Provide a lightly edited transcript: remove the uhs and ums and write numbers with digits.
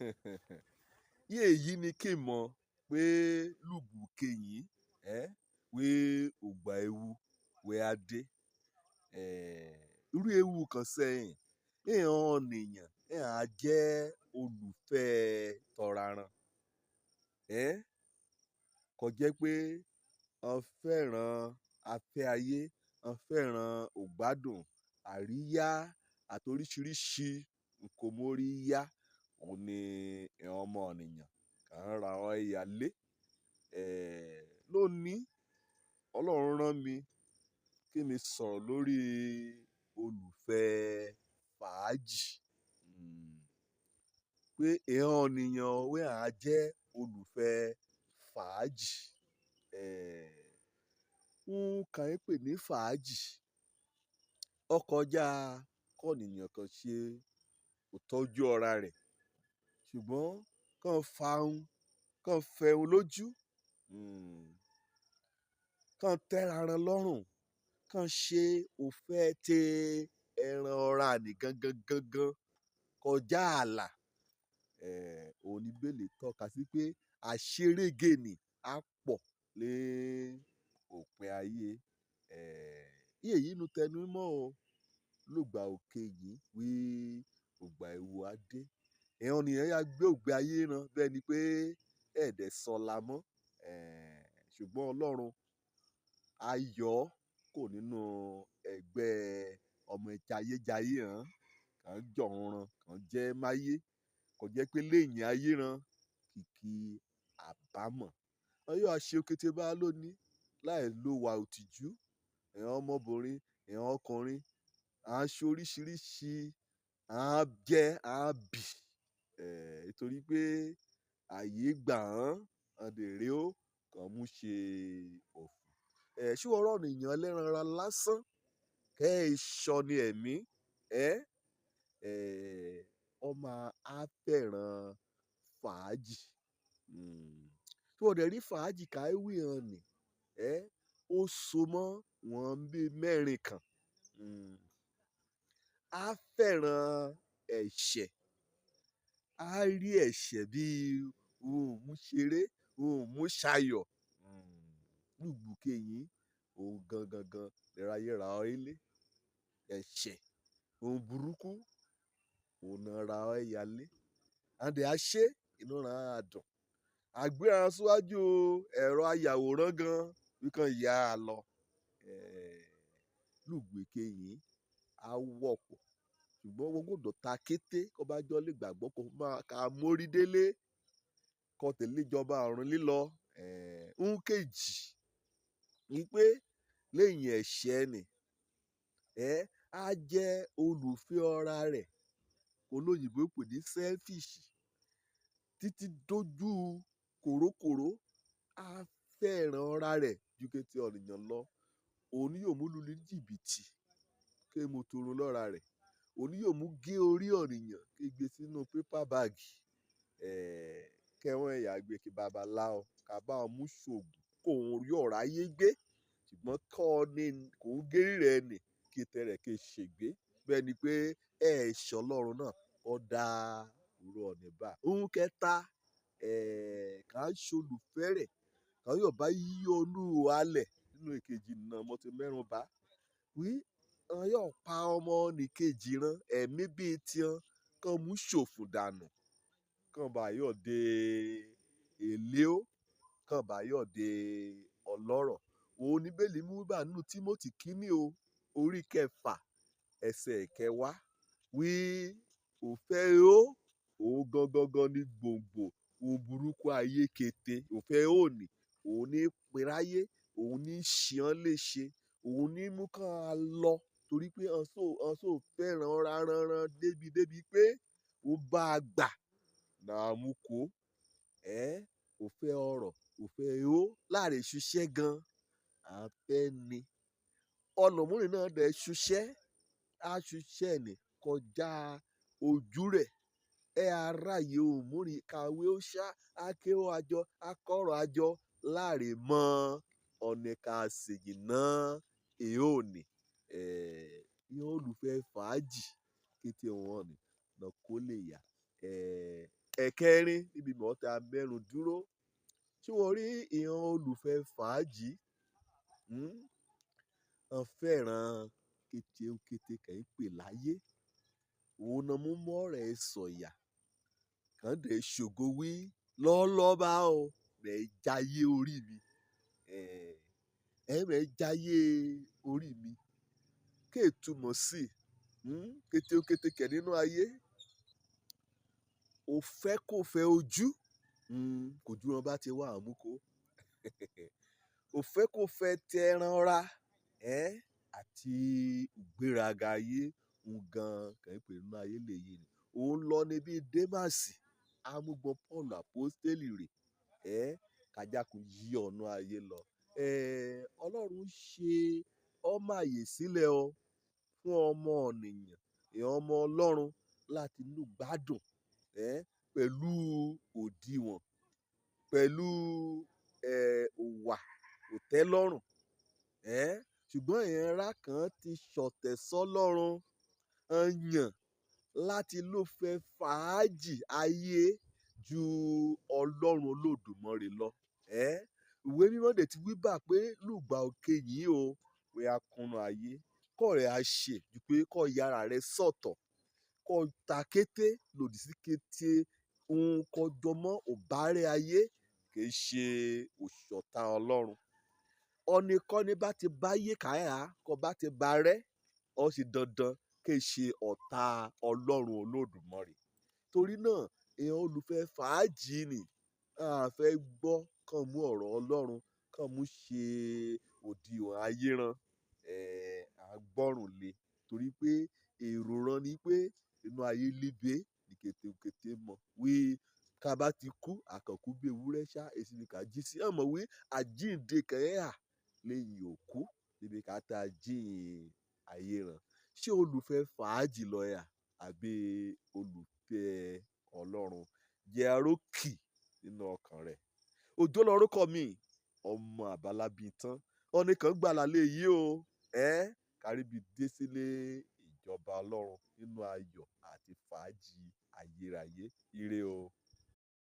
Ye èyí ni kí n mọ̀ pé lùgbù kẹyìn wé ògbà ewu wé adé irú ewu kan sẹ́yìn èèyàn nìyàn èèyàn á jẹ́ olùfẹ́ tọ̀raran kò jẹ́ pé wọ́n fẹ́ràn afẹ́ ayé wọ́n fẹ́ràn ògbádùn àríyá àtoríṣiríṣi nkòmóríyá òun ni ọmọ ènìyàn kàn ń ra ọ ìyálé lónìí Ọlọ́run rán mi kí mi sọ̀rọ̀ lórí olùfẹ́ fàájì pé èèyàn ènìyàn wé à jẹ́ olùfẹ́ fàájì ń kàn ń pè ní fàájì ọkọjá kọ́nìyàn kan ṣe ìtọ́jú ọra rẹ̀ ṣùgbọ́n kàn fàún kàn fẹun lójú kàn tẹ́raran lọ́rùn kàn ṣe òfẹ́ tẹ ẹran ọra nì gangan kọjá ààlà òun ni Bíbélì tọ́ka sí pé àṣerége nì á pọ̀ ní òpin ayé èyí nu tẹnu mọ́ o lùgbà òkè yìí wí ògbà ewu adé èèyàn nìyẹn yà gbé ògbé ayé ran bẹ́ẹ̀ ni pé ẹ̀ẹ́dẹ̀ sọ̀la mọ́ ṣùgbọ́n Ọlọ́run á yọ ọ́ kò nínú ẹgbẹ́ ọmọ jayéjayé hàn kàn jọ̀run kàn jẹ́ máyé kò jẹ́ pé lẹ́yìn ayé ran kìkì àbámọ̀ wọn yóò ṣe òkété bá lónìí láì lo wà òtìjú èèyàn ọmọbìnrin èèyàn ọkùnrin à ń ṣe oríṣiríṣi à ń jẹ́ à ń bì nítorí pé àyè gbà hàn àdèrè ó kàn mú ṣe òfò ṣé ọ̀rọ̀ ènìyàn ẹlẹ́ran ara lásán kẹ́ ẹ sọ ní ẹ̀mí ọmọ á fẹ́ràn fàájì tí wọ́n dẹ̀ rí fàájì káwí hàn ní ó so mọ́ wọn bí mẹ́rin kan á fẹ́ràn ẹ̀ṣẹ̀ á rí ẹ̀ṣẹ̀ bí ohun mú ṣeré ohun mú ṣayọ̀ lùgbù kẹyìn òun gangan lẹ́ra ayé ra ọ ilé ẹ̀ṣẹ̀ ohun burúkú òun náà ra ọ ìyálé àdè á ṣe inú ra á dùn àgbéra síwájú ẹ̀rọ ayàwòrán gan wíkan ìyá á lọ lùgbù kẹyìn á wọ̀pọ̀ ṣùgbọ́n wọn gbọ́dọ̀ ta kété kó bá jọ lè gbàgbọ́ kó máa ka mórí délé kó tẹ̀lé ìjọba ọ̀run lílọ ń kejì ni pé lẹ́yìn ẹ̀ṣẹ̀ ni á jẹ́ olùfẹ́ ọra rẹ̀ olóyìnbó pè ní selfish títí dójú kòrókòró á fẹ́ràn ọra rẹ̀ ju kété ọ̀nìyàn lọ òun yóò mú lulí jìbìtì ké mo toro lọ́ra rẹ̀ òun yóò mú gé orí ọ̀nìyàn ké gbé sínú pépà báàgì kẹwọn ẹ̀yà gbé kí babaláwo kàbá mú ṣògùn kò ń rí ọ̀rá yé gbé ṣùgbọ́n kọ́ ní kò ń gérí rẹ̀ nì kí tẹ̀rẹ̀ ké ṣègbé bẹ́ẹ̀ ni pé ẹ̀ṣọ́ Ọlọ́run náà ó dá irú ọ̀nì bá ohun kẹta kà ń ṣolùfẹ́ rẹ̀ kà yóò bá yí olú alẹ̀ nínú èkejì náà mo ti mẹ́rùn bá wí wọn yóò pa ọmọ nìkejì ran ẹ̀mí bíi tiwọn kàn mú ṣòfò dànù kàn bá yóò dé èlé ó kàn bá yóò dé ọlọ́rọ̀ òun ní bẹ́ẹ̀lì mú bá nínú Tímótì kínní o orí 6 ẹsẹ̀ 10 wí òfẹ́ ó òun gangan ní gbòǹgbò ohun burúkú ayé kété òfẹ́ ó ní òun ní piráyé òun ní ṣìán léṣe òun ní mú kàn á lọ torí pé ọ̀sọ̀ fẹ́ràn ráranran débi pé ó bá a gbà náà mú kó òfẹ́ ọrọ̀ òfẹ́ ó láàrin ṣiṣẹ́ gan àfẹ́ ni ọlọ́múrin náà dẹ̀ ṣiṣẹ́ á ṣiṣẹ́ ní kọjá ojú rẹ̀ aráyé òmúrin kàwé ó ṣá akéwò àjọ akọ̀rọ̀ àjọ láàrin mọ́ ọ̀nà ká ṣèjì náà èyó ni ìyẹn olùfẹ́ fàájì kété wọn ni náà kó lè yà ẹ̀kẹrin níbi mọ̀ọ́ta mẹ́rùn dúró ṣé wọ́n rí ìran olùfẹ́ fàájì wọ́n fẹ́ràn kété kàn ń pè láyé òun náà mú mọ́rẹ̀ sọ̀yà kàn dé ṣògo wí lọ́lọ́ba o rẹ̀ jayé orí mi rẹ̀ jayé orí mi kéètumọ̀ sí kété kẹ̀ nínú ayé ò fẹ́ kò fẹ́ ojú kò ju wọn bá ti wá àmúkó ò fẹ́ kò fẹ́ tẹ ẹran ra àti ìgbéraga ayé gan kàn ń pè nínú ayé lèyí ni òun lọ ní bí Démásì amúgbọn Pọ́ọ̀lù àpọ́stélì rẹ̀ kájákùn yí ọ̀nà ayé lọ Ọlọ́run ṣe ọmọ àyè sílẹ̀ o fún ọmọ ènìyàn ọmọ Ọlọ́run láti inú gbádùn pẹ̀lú òdiwọ̀n pẹ̀lú òwà òtẹ́lọ́rùn ṣùgbọ́n ìran kan ti ṣọ̀tẹ̀ sọ́lọ́run yàn láti ló fẹ́ fàájì ayé ju Ọlọ́run Olódùmarè lọ ìwé mímọ́ dẹ̀ ti wí bà pé lùgbà òkè yìí o pé a kùnà ayé kọ́ rẹ̀ á ṣe ju pé kọ́ yára rẹ̀ sọ̀tọ̀ kọ́ ta kété lòdì sí kété ohun kọjọ mọ́ òbárẹ́ ayé kì í ṣe òṣọ̀tá Ọlọ́run ọ̀nìkọ́ni bá ti báyé káyà kọ́ bá ti bá rẹ́ ọ sì dandan kì í ṣe ọ̀tá Ọlọ́run Olódùmarè torí náà èèyàn olùfẹ́ fàájì ni a fẹ́ gbọ́ kàn mú ọ̀rọ̀ Ọlọ́run kàn mú ṣe òdiwọ̀n ayé ran àgbọ́rùn lé torí pé èrò ran ni pé inú ayé líbe ní kété mọ̀ wí ká bá ti kú àkànkú bí ewúrẹ́ ṣá èsì ni ká jí sí àmọ́ wí àjíǹde kẹ́hà lẹ́yìn òkú níbi ká tá jíìn ayé ran ṣé olùfẹ́ fàájì lọ́yà àbí olùfẹ́ Ọlọ́run jẹ́ arókì nínú ọkàn rẹ̀ òjò lọ́rúkọ mi ọmọ àbálábí tán ọ̀nìkan gbàlà lè yí o káríbi dé sílé ìjọba Ọlọ́run nínú ayọ̀ àti fàájì ayérayé ire o.